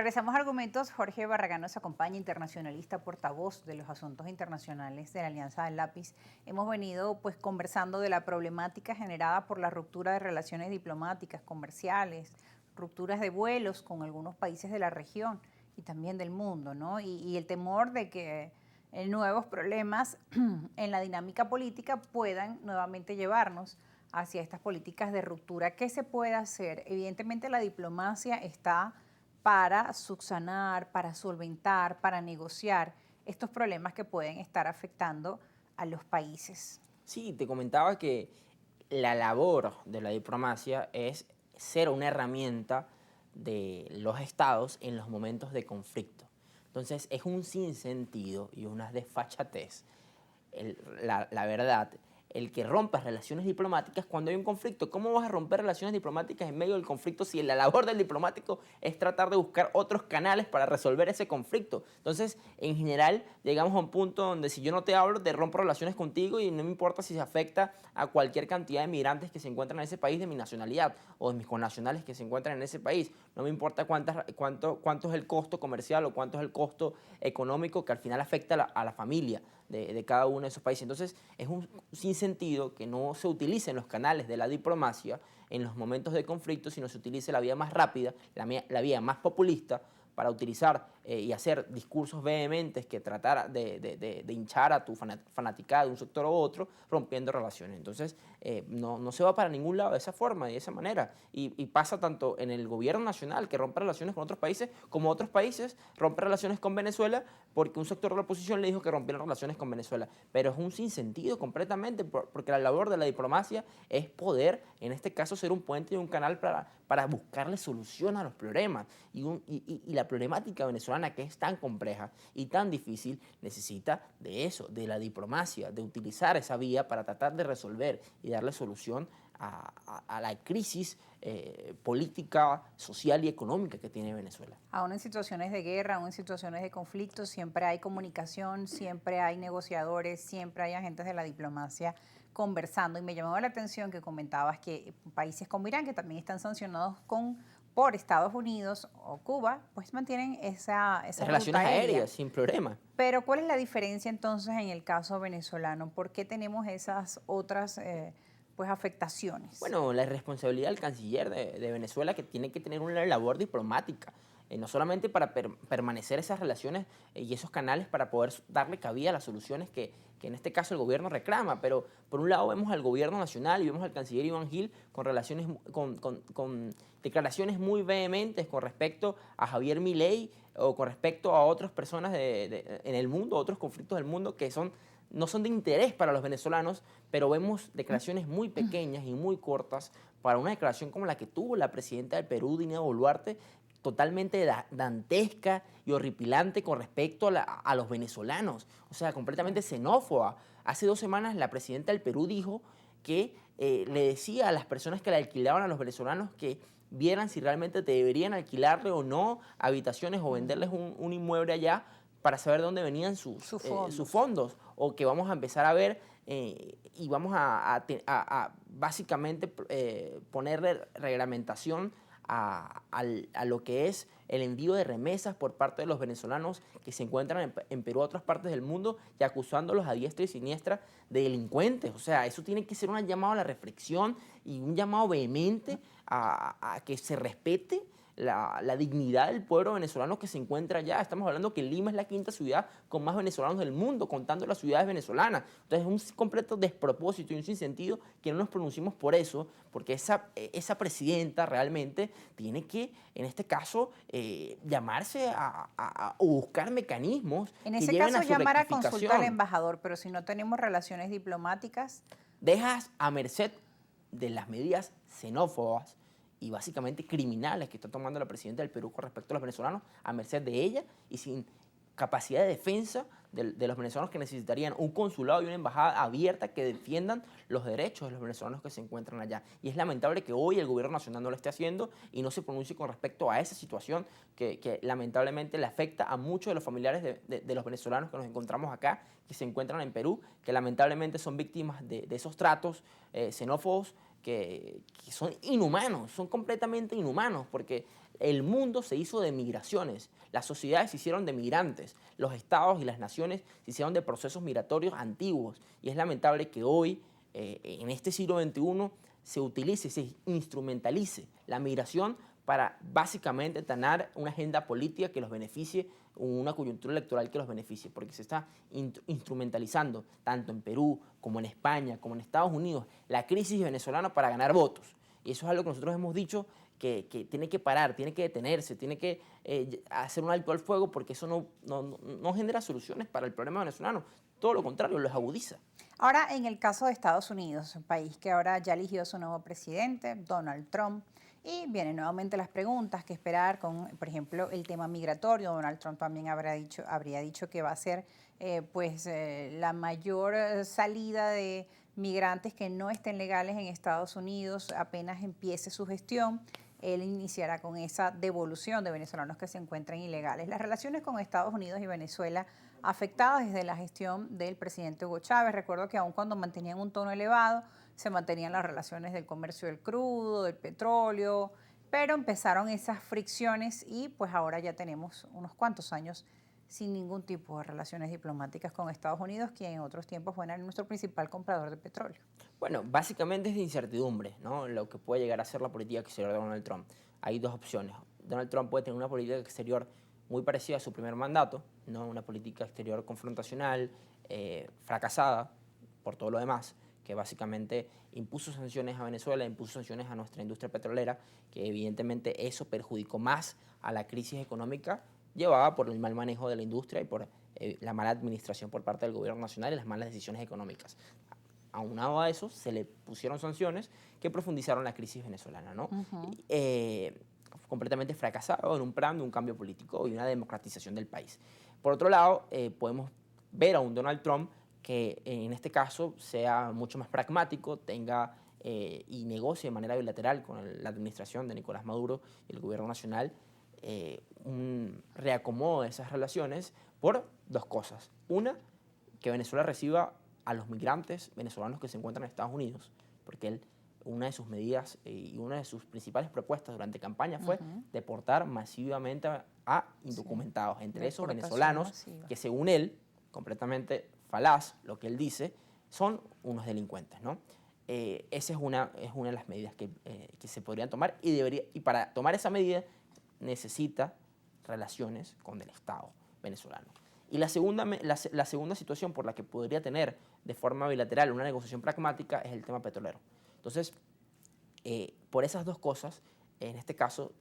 Regresamos a Argumentos. Jorge Barragán nos acompaña, internacionalista, portavoz de los asuntos internacionales de la Alianza del Lápiz. Hemos venido pues conversando de la problemática generada por la ruptura de relaciones diplomáticas, comerciales, rupturas de vuelos con algunos países de la región y también del mundo, ¿no? Y el temor de que nuevos problemas en la dinámica política puedan nuevamente llevarnos hacia estas políticas de ruptura. ¿Qué se puede hacer? Evidentemente la diplomacia está para subsanar, para solventar, para negociar estos problemas que pueden estar afectando a los países. Sí, te comentaba que la labor de la diplomacia es ser una herramienta de los estados en los momentos de conflicto. Entonces es un sinsentido y una desfachatez, la verdad, el que rompas relaciones diplomáticas cuando hay un conflicto. ¿Cómo vas a romper relaciones diplomáticas en medio del conflicto si la labor del diplomático es tratar de buscar otros canales para resolver ese conflicto? Entonces, en general, llegamos a un punto donde si yo no te hablo, te rompo relaciones contigo y no me importa si se afecta a cualquier cantidad de migrantes que se encuentran en ese país de mi nacionalidad o de mis connacionales que se encuentran en ese país. No me importa cuánto es el costo comercial o cuánto es el costo económico que al final afecta a la familia de cada uno de esos países. Entonces, es un sinsentido que no se utilicen los canales de la diplomacia en los momentos de conflicto, sino se utilice la vía más rápida, la vía más populista, para utilizar y hacer discursos vehementes que tratar de hinchar a tu fanaticada de un sector u otro, rompiendo relaciones. Entonces, no se va para ningún lado de esa forma y de esa manera. Y pasa tanto en el gobierno nacional, que rompe relaciones con otros países, como otros países rompen relaciones con Venezuela, porque un sector de la oposición le dijo que rompieron relaciones con Venezuela. Pero es un sinsentido completamente, porque la labor de la diplomacia es poder, en este caso, ser un puente y un canal para buscarle solución a los problemas. Y la problemática venezolana, que es tan compleja y tan difícil, necesita de eso, de la diplomacia, de utilizar esa vía para tratar de resolver y darle solución a la crisis política, social y económica que tiene Venezuela. Aún en situaciones de guerra, aún en situaciones de conflicto, siempre hay comunicación, siempre hay negociadores, siempre hay agentes de la diplomacia conversando. Y me llamó la atención que comentabas que países como Irán, que también están sancionados por Estados Unidos o Cuba, pues mantienen esa ruta Relaciones aérea. aéreas, sin problema. Pero ¿cuál es la diferencia entonces en el caso venezolano? ¿Por qué tenemos esas otras pues afectaciones? Bueno, la responsabilidad del canciller de Venezuela, que tiene que tener una labor diplomática, no solamente para permanecer esas relaciones y esos canales para poder darle cabida a las soluciones que en este caso el gobierno reclama, pero por un lado vemos al gobierno nacional y vemos al canciller Iván Gil con con declaraciones muy vehementes con respecto a Javier Milei o con respecto a otras personas en el mundo, otros conflictos del mundo que no son de interés para los venezolanos, pero vemos declaraciones muy pequeñas y muy cortas para una declaración como la que tuvo la presidenta del Perú, Dina Boluarte, totalmente dantesca y horripilante con respecto a los venezolanos, o sea, completamente xenófoba. Hace 2 semanas la presidenta del Perú dijo que le decía a las personas que le alquilaban a los venezolanos que vieran si realmente te deberían alquilarle o no habitaciones o venderles un inmueble allá para saber de dónde venían sus fondos, o que vamos a empezar a ver y vamos a básicamente ponerle reglamentación a lo que es el envío de remesas por parte de los venezolanos que se encuentran en Perú a otras partes del mundo y acusándolos a diestra y siniestra de delincuentes. O sea, eso tiene que ser un llamado a la reflexión y un llamado vehemente a que se respete la dignidad del pueblo venezolano que se encuentra allá. Estamos hablando que Lima es la 5ª ciudad con más venezolanos del mundo, contando las ciudades venezolanas. Entonces es un completo despropósito y un sinsentido que no nos pronunciemos por eso, porque esa presidenta realmente tiene que, en este caso, llamarse o buscar mecanismos En que ese lleven caso, a su llamar a consulta al rectificación. embajador, pero si no tenemos relaciones diplomáticas. Dejas a merced de las medidas xenófobas y básicamente criminales que está tomando la presidenta del Perú con respecto a los venezolanos, a merced de ella y sin capacidad de defensa de los venezolanos, que necesitarían un consulado y una embajada abierta que defiendan los derechos de los venezolanos que se encuentran allá. Y es lamentable que hoy el gobierno nacional no lo esté haciendo y no se pronuncie con respecto a esa situación que lamentablemente le afecta a muchos de los familiares de los venezolanos que nos encontramos acá, que se encuentran en Perú, que lamentablemente son víctimas de esos tratos xenófobos que son inhumanos, son completamente inhumanos, porque el mundo se hizo de migraciones, las sociedades se hicieron de migrantes, los estados y las naciones se hicieron de procesos migratorios antiguos. Y es lamentable que hoy, en este siglo XXI, se utilice, se instrumentalice la migración para básicamente tener una agenda política que los beneficie, una coyuntura electoral que los beneficie, porque se está instrumentalizando tanto en Perú como en España, como en Estados Unidos, la crisis venezolana para ganar votos. Y eso es algo que nosotros hemos dicho que tiene que parar, tiene que detenerse, tiene que hacer un alto al fuego, porque eso no genera soluciones para el problema venezolano. Todo lo contrario, los agudiza. Ahora, en el caso de Estados Unidos, un país que ahora ya eligió su nuevo presidente, Donald Trump, y vienen nuevamente las preguntas, qué esperar con, por ejemplo, el tema migratorio. Donald Trump también habría dicho que va a ser la mayor salida de migrantes que no estén legales en Estados Unidos apenas empiece su gestión. Él iniciará con esa devolución de venezolanos que se encuentran ilegales. Las relaciones con Estados Unidos y Venezuela afectadas desde la gestión del presidente Hugo Chávez. Recuerdo que aun cuando mantenían un tono elevado, se mantenían las relaciones del comercio del crudo, del petróleo, pero empezaron esas fricciones y pues ahora ya tenemos unos cuantos años sin ningún tipo de relaciones diplomáticas con Estados Unidos, quien en otros tiempos fue nuestro principal comprador de petróleo. Bueno, básicamente es de incertidumbre, ¿no? Lo que puede llegar a ser la política exterior de Donald Trump. Hay dos opciones. Donald Trump puede tener una política exterior muy parecida a su primer mandato, ¿no? Una política exterior confrontacional, fracasada por todo lo demás, que básicamente impuso sanciones a Venezuela, impuso sanciones a nuestra industria petrolera, que evidentemente eso perjudicó más a la crisis económica llevada por el mal manejo de la industria y por la mala administración por parte del gobierno nacional y las malas decisiones económicas. Aunado a eso, se le pusieron sanciones que profundizaron la crisis venezolana, ¿no? Completamente fracasado en un plan de un cambio político y una democratización del país. Por otro lado, podemos ver a un Donald Trump que en este caso sea mucho más pragmático, tenga y negocie de manera bilateral con la administración de Nicolás Maduro y el gobierno nacional un reacomodo de esas relaciones por dos cosas. Una, que Venezuela reciba a los migrantes venezolanos que se encuentran en Estados Unidos, porque una de sus medidas y una de sus principales propuestas durante campaña fue deportar masivamente a indocumentados, entre esos venezolanos masiva. que según él, completamente falaz lo que él dice, son unos delincuentes, ¿no? Esa es una de las medidas que se podrían tomar y para tomar esa medida necesita relaciones con el Estado venezolano. Y la segunda situación por la que podría tener de forma bilateral una negociación pragmática es el tema petrolero. Entonces, por esas dos cosas, en este caso,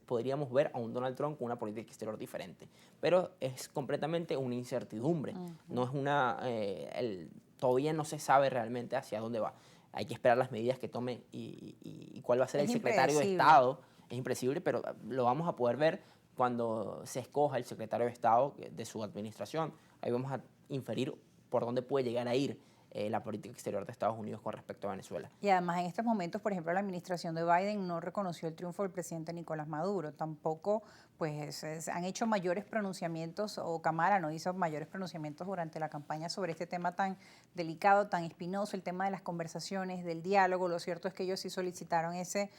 podríamos ver a un Donald Trump con una política exterior diferente. Pero es completamente una incertidumbre. No es todavía no se sabe realmente hacia dónde va. Hay que esperar las medidas que tome y cuál va a ser el secretario de Estado. Es impredecible, pero lo vamos a poder ver cuando se escoja el secretario de Estado de su administración. Ahí vamos a inferir por dónde puede llegar a ir la política exterior de Estados Unidos con respecto a Venezuela. Y además en estos momentos, por ejemplo, la administración de Biden no reconoció el triunfo del presidente Nicolás Maduro. Tampoco pues han hecho mayores pronunciamientos, o Cámara no hizo mayores pronunciamientos durante la campaña sobre este tema tan delicado, tan espinoso, el tema de las conversaciones, del diálogo. Lo cierto es que ellos sí solicitaron ese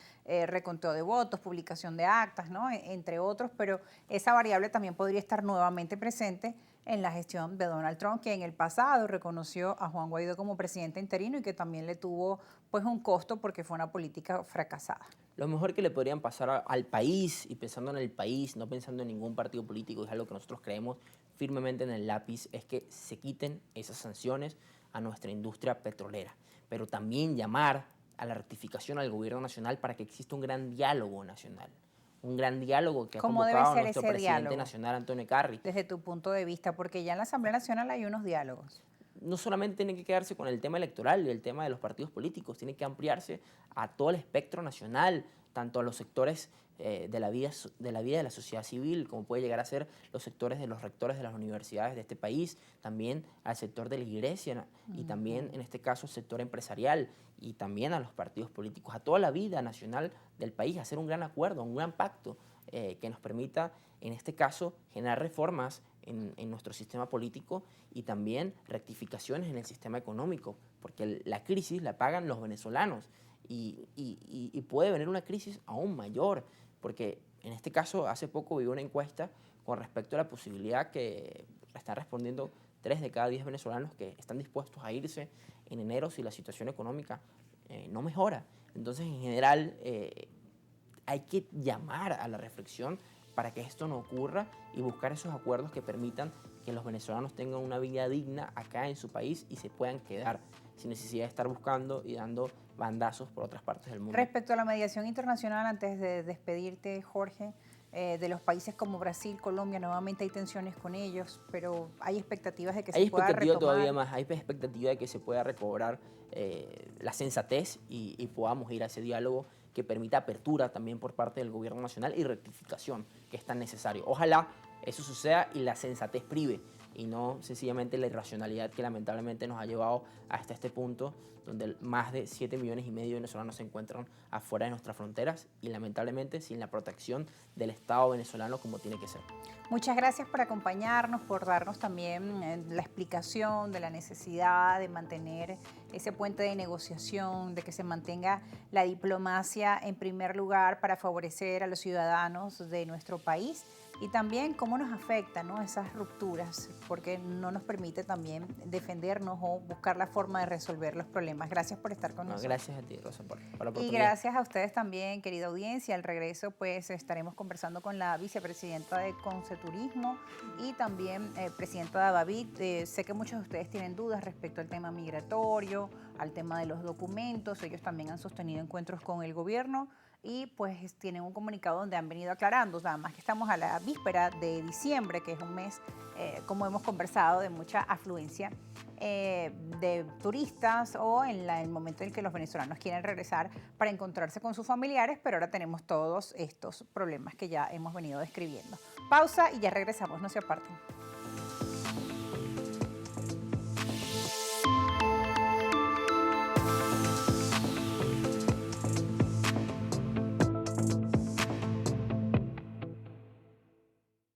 reconteo de votos, publicación de actas, ¿no? Entre otros, pero esa variable también podría estar nuevamente presente en la gestión de Donald Trump, que en el pasado reconoció a Juan Guaidó como presidente interino y que también le tuvo pues un costo porque fue una política fracasada. Lo mejor que le podrían pasar al país, y pensando en el país, no pensando en ningún partido político, es algo que nosotros creemos firmemente en el lápiz, es que se quiten esas sanciones a nuestra industria petrolera, pero también llamar a la rectificación al gobierno nacional para que exista un gran diálogo nacional. Un gran diálogo que ha convocado a nuestro presidente nacional, Antonio Carri. Desde tu punto de vista, porque ya en la Asamblea Nacional hay unos diálogos. No solamente tiene que quedarse con el tema electoral y el tema de los partidos políticos, tiene que ampliarse a todo el espectro nacional, tanto a los sectores de la vida de la sociedad civil, como puede llegar a ser los sectores de los rectores de las universidades de este país, también al sector de la iglesia y también, en este caso, el sector empresarial y también a los partidos políticos, a toda la vida nacional del país, hacer un gran acuerdo, un gran pacto que nos permita, en este caso, generar reformas en nuestro sistema político y también rectificaciones en el sistema económico, porque la crisis la pagan los venezolanos y puede venir una crisis aún mayor, porque En este caso, hace poco vi una encuesta con respecto a la posibilidad que están respondiendo 3 de cada 10 venezolanos que están dispuestos a irse en enero si la situación económica no mejora. Entonces, en general, hay que llamar a la reflexión para que esto no ocurra y buscar esos acuerdos que permitan que los venezolanos tengan una vida digna acá en su país y se puedan quedar sin necesidad de estar buscando y dando bandazos por otras partes del mundo. Respecto a la mediación internacional, antes de despedirte, Jorge, de los países como Brasil, Colombia, nuevamente hay tensiones con ellos, pero hay expectativas de que Hay se pueda expectativa retomar. todavía más, hay expectativa de que se pueda recobrar la sensatez y podamos ir a ese diálogo que permita apertura también por parte del gobierno nacional y rectificación, que es tan necesario. Ojalá eso suceda y la sensatez prive y no sencillamente la irracionalidad que lamentablemente nos ha llevado hasta este punto donde más de 7,5 millones de venezolanos se encuentran afuera de nuestras fronteras y lamentablemente sin la protección del Estado venezolano como tiene que ser. Muchas gracias por acompañarnos, por darnos también la explicación de la necesidad de mantener ese puente de negociación, de que se mantenga la diplomacia en primer lugar para favorecer a los ciudadanos de nuestro país y también cómo nos afectan, ¿no?, esas rupturas, porque no nos permite también defendernos o buscar la forma de resolver los problemas. Gracias por estar con nosotros. Gracias a ti, Rosa, por la oportunidad. Y gracias a ustedes también, querida audiencia. Al regreso, pues estaremos conversando con la vicepresidenta de Conceturismo y también presidenta de David. Sé que muchos de ustedes tienen dudas respecto al tema migratorio, al tema de los documentos. Ellos también han sostenido encuentros con el gobierno y pues tienen un comunicado donde han venido aclarando, nada más que estamos a la víspera de diciembre, que es un mes, como hemos conversado, de mucha afluencia de turistas o en el momento en que los venezolanos quieren regresar para encontrarse con sus familiares, pero ahora tenemos todos estos problemas que ya hemos venido describiendo. Pausa y ya regresamos, no se aparten.